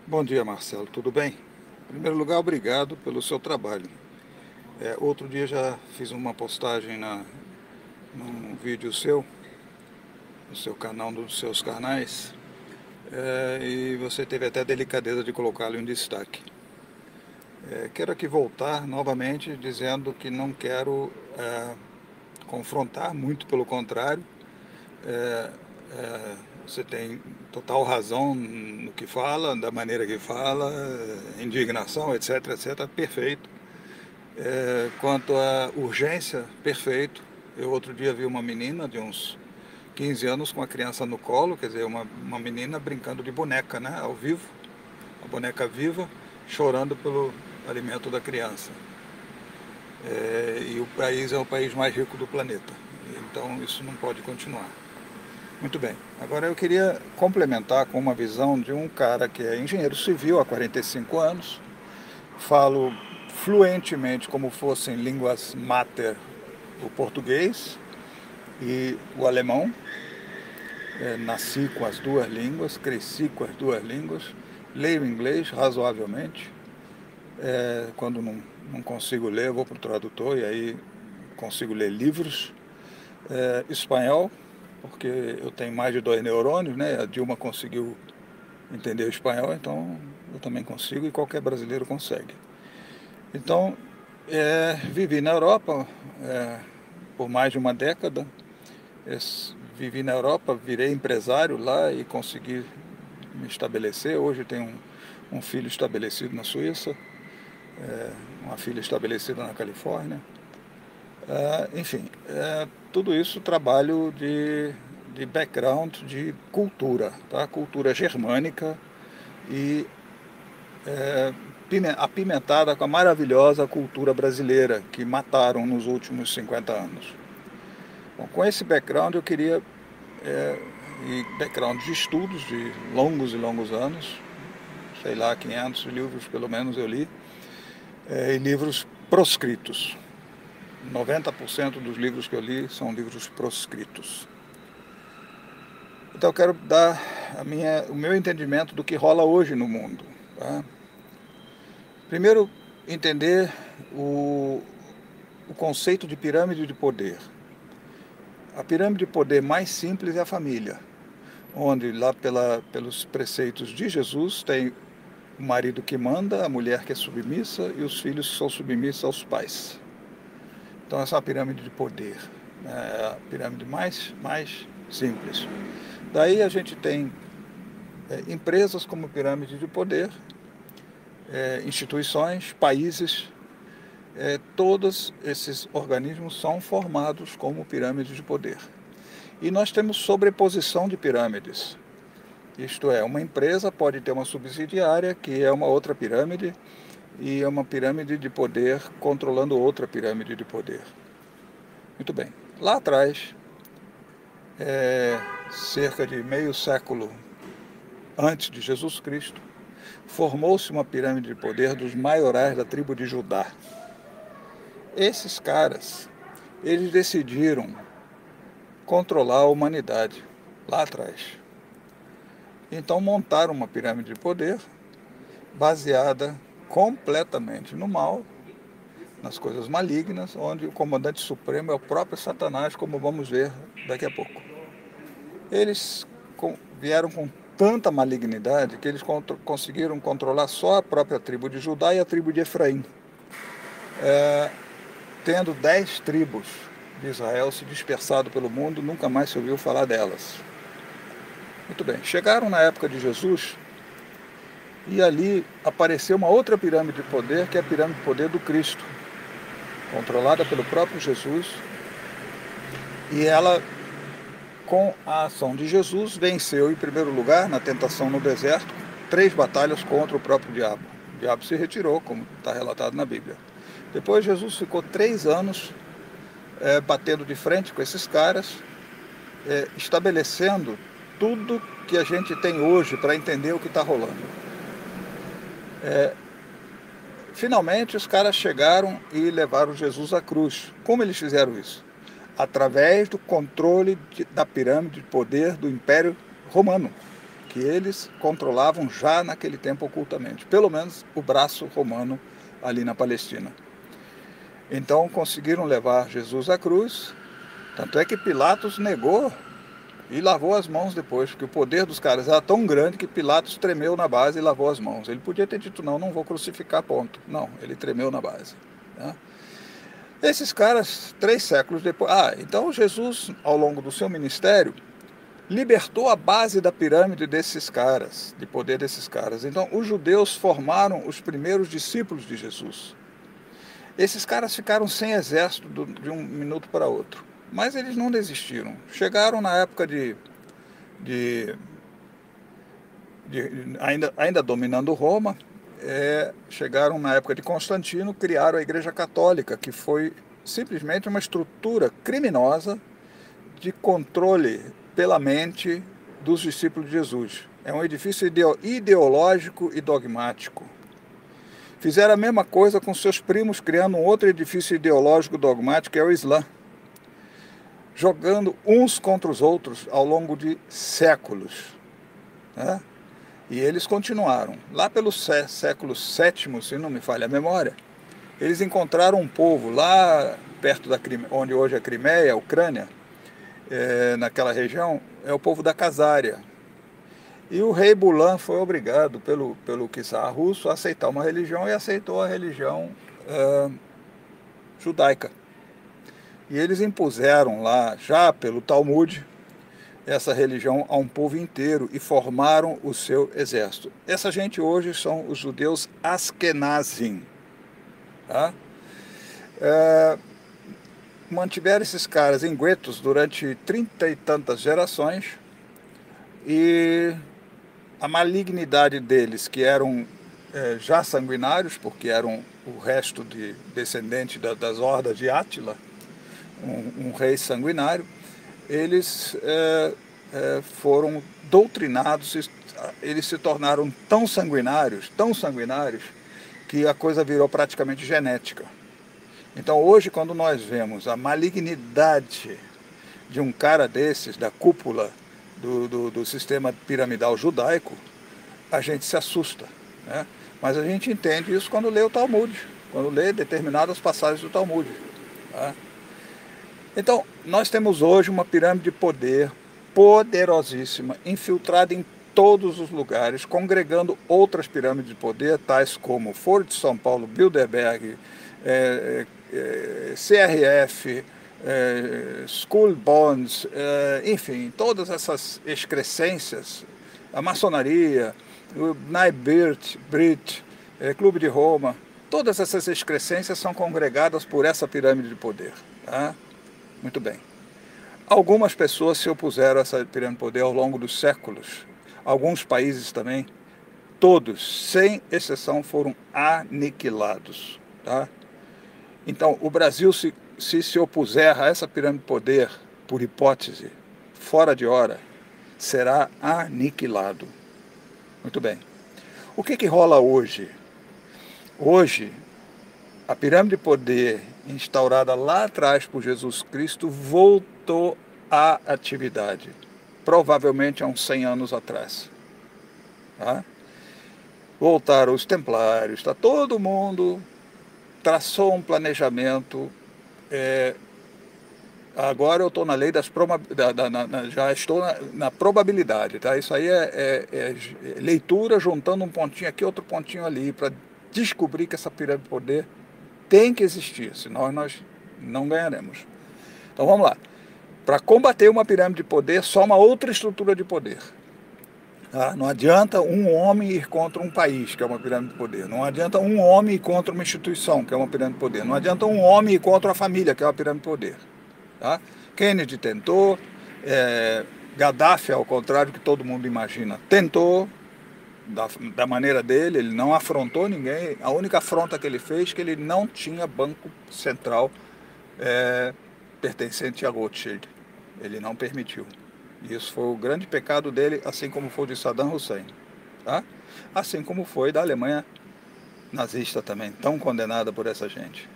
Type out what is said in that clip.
Bom dia, Marcelo, tudo bem? Em primeiro lugar, obrigado pelo seu trabalho. Outro dia já fiz uma postagem num vídeo seu, no seu canal, nos seus canais, e você teve até a delicadeza de colocá-lo em destaque. Quero aqui voltar novamente dizendo que não quero confrontar, muito pelo contrário. É, Você tem total razão no que fala, da maneira que fala, indignação, etc, etc, perfeito. Quanto à urgência, perfeito. Eu outro dia vi uma menina de uns 15 anos com a criança no colo, quer dizer, uma menina brincando de boneca, né, ao vivo, a boneca viva, chorando pelo alimento da criança. E o país é o país mais rico do planeta. Então isso não pode continuar. Muito bem. Agora eu queria complementar com uma visão de um cara que é engenheiro civil há 45 anos, falo fluentemente como fossem línguas mater o português e o alemão. Nasci com as duas línguas, cresci com as duas línguas, leio inglês razoavelmente. Quando não consigo ler, eu vou para o tradutor e aí consigo ler livros. Espanhol, porque eu tenho mais de dois neurônios, né? A Dilma conseguiu entender o espanhol, então eu também consigo e qualquer brasileiro consegue. Então, vivi na Europa por mais de uma década. Vivi na Europa, virei empresário lá e consegui me estabelecer. Hoje tenho um filho estabelecido na Suíça, uma filha estabelecida na Califórnia. Enfim, tudo isso trabalho de background de cultura, tá? Cultura germânica e apimentada com a maravilhosa cultura brasileira que mataram nos últimos 50 anos. Bom, com esse background eu queria, e background de estudos de longos e longos anos, sei lá, 500 livros pelo menos eu li, e livros proscritos. 90% dos livros que eu li são livros proscritos. Então eu quero dar o meu entendimento do que rola hoje no mundo. Tá? Primeiro, entender o conceito de pirâmide de poder. A pirâmide de poder mais simples é a família, onde lá pelos preceitos de Jesus tem o marido que manda, a mulher que é submissa e os filhos que são submissos aos pais. Então essa é a pirâmide de poder, é a pirâmide mais simples. Daí a gente tem empresas como pirâmide de poder, instituições, países, todos esses organismos são formados como pirâmide de poder. E nós temos sobreposição de pirâmides. Isto é, uma empresa pode ter uma subsidiária que é uma outra pirâmide e é uma pirâmide de poder controlando outra pirâmide de poder. Muito bem. Lá atrás, cerca de meio século antes de Jesus Cristo, formou-se uma pirâmide de poder dos maiorais da tribo de Judá. Esses caras, eles decidiram controlar a humanidade lá atrás. Então montaram uma pirâmide de poder baseada completamente no mal, nas coisas malignas, onde o comandante supremo é o próprio Satanás, como vamos ver daqui a pouco. Eles vieram com tanta malignidade que eles conseguiram controlar só a própria tribo de Judá e a tribo de Efraim. Tendo 10 tribos de Israel se dispersado pelo mundo, nunca mais se ouviu falar delas. Muito bem, chegaram na época de Jesus e ali apareceu uma outra pirâmide de poder, que é a pirâmide de poder do Cristo, controlada pelo próprio Jesus, e ela, com a ação de Jesus, venceu em primeiro lugar, na tentação no deserto, 3 batalhas contra o próprio diabo. O diabo se retirou, como está relatado na Bíblia. Depois Jesus ficou 3 anos batendo de frente com esses caras, estabelecendo tudo que a gente tem hoje para entender o que está rolando. Finalmente os caras chegaram e levaram Jesus à cruz. Como eles fizeram isso? Através do controle da pirâmide de poder do Império Romano, que eles controlavam já naquele tempo ocultamente, pelo menos o braço romano ali na Palestina. Então conseguiram levar Jesus à cruz, tanto é que Pilatos negou e lavou as mãos depois, porque o poder dos caras era tão grande que Pilatos tremeu na base e lavou as mãos. Ele podia ter dito, não vou crucificar, ponto. Não, ele tremeu na base. Né? Esses caras, 3 séculos depois... então Jesus, ao longo do seu ministério, libertou a base da pirâmide desses caras, de poder desses caras. Então, os judeus formaram os primeiros discípulos de Jesus. Esses caras ficaram sem exército de um minuto para outro. Mas eles não desistiram. Chegaram na época ainda dominando Roma, chegaram na época de Constantino, criaram a Igreja Católica, que foi simplesmente uma estrutura criminosa de controle pela mente dos discípulos de Jesus. É um edifício ideológico e dogmático. Fizeram a mesma coisa com seus primos, criando um outro edifício ideológico dogmático, que é o Islã, jogando uns contra os outros ao longo de séculos. Né? E eles continuaram. Lá pelo século VII, se não me falha a memória, eles encontraram um povo lá perto da onde hoje é a Crimeia, a Ucrânia, naquela região, é o povo da Casária. E o rei Bulan foi obrigado pelo czar russo a aceitar uma religião e aceitou a religião judaica. E eles impuseram lá, já pelo Talmud, essa religião a um povo inteiro e formaram o seu exército. Essa gente hoje são os judeus Askenazim. Tá? Mantiveram esses caras em guetos durante 30 e tantas gerações e a malignidade deles, que eram já sanguinários, porque eram o resto de descendente das hordas de Átila, um rei sanguinário, eles foram doutrinados, eles se tornaram tão sanguinários, que a coisa virou praticamente genética. Então hoje, quando nós vemos a malignidade de um cara desses, da cúpula do sistema piramidal judaico, a gente se assusta. Né? Mas a gente entende isso quando lê o Talmud, quando lê determinadas passagens do Talmud. Tá? Então, nós temos hoje uma pirâmide de poder poderosíssima, infiltrada em todos os lugares, congregando outras pirâmides de poder, tais como Foro de São Paulo, Bilderberg, CRF, School Bonds, enfim, todas essas excrescências, a maçonaria, o Brit, Clube de Roma, todas essas excrescências são congregadas por essa pirâmide de poder. Tá? Muito bem. Algumas pessoas se opuseram a essa pirâmide de poder ao longo dos séculos. Alguns países também, todos, sem exceção, foram aniquilados. Tá? Então, o Brasil, se opuser a essa pirâmide de poder, por hipótese, fora de hora, será aniquilado. Muito bem. O que rola hoje? Hoje, a pirâmide de poder instaurada lá atrás por Jesus Cristo voltou à atividade, provavelmente há uns 100 anos atrás. Tá? Voltaram os templários, tá? Todo mundo traçou um planejamento. Agora eu estou na lei das já estou na probabilidade, tá? Isso aí é leitura juntando um pontinho aqui, outro pontinho ali, para descobrir que essa pirâmide de poder tem que existir, senão nós não ganharemos. Então vamos lá. Para combater uma pirâmide de poder, só uma outra estrutura de poder. Tá? Não adianta um homem ir contra um país, que é uma pirâmide de poder. Não adianta um homem ir contra uma instituição, que é uma pirâmide de poder. Não adianta um homem ir contra a família, que é uma pirâmide de poder. Tá? Kennedy tentou, Gaddafi, ao contrário do que todo mundo imagina, tentou, da maneira dele, ele não afrontou ninguém. A única afronta que ele fez é que ele não tinha banco central pertencente a Rothschild. Ele não permitiu. Isso foi o grande pecado dele, assim como foi o de Saddam Hussein. Tá? Assim como foi da Alemanha nazista também, tão condenada por essa gente.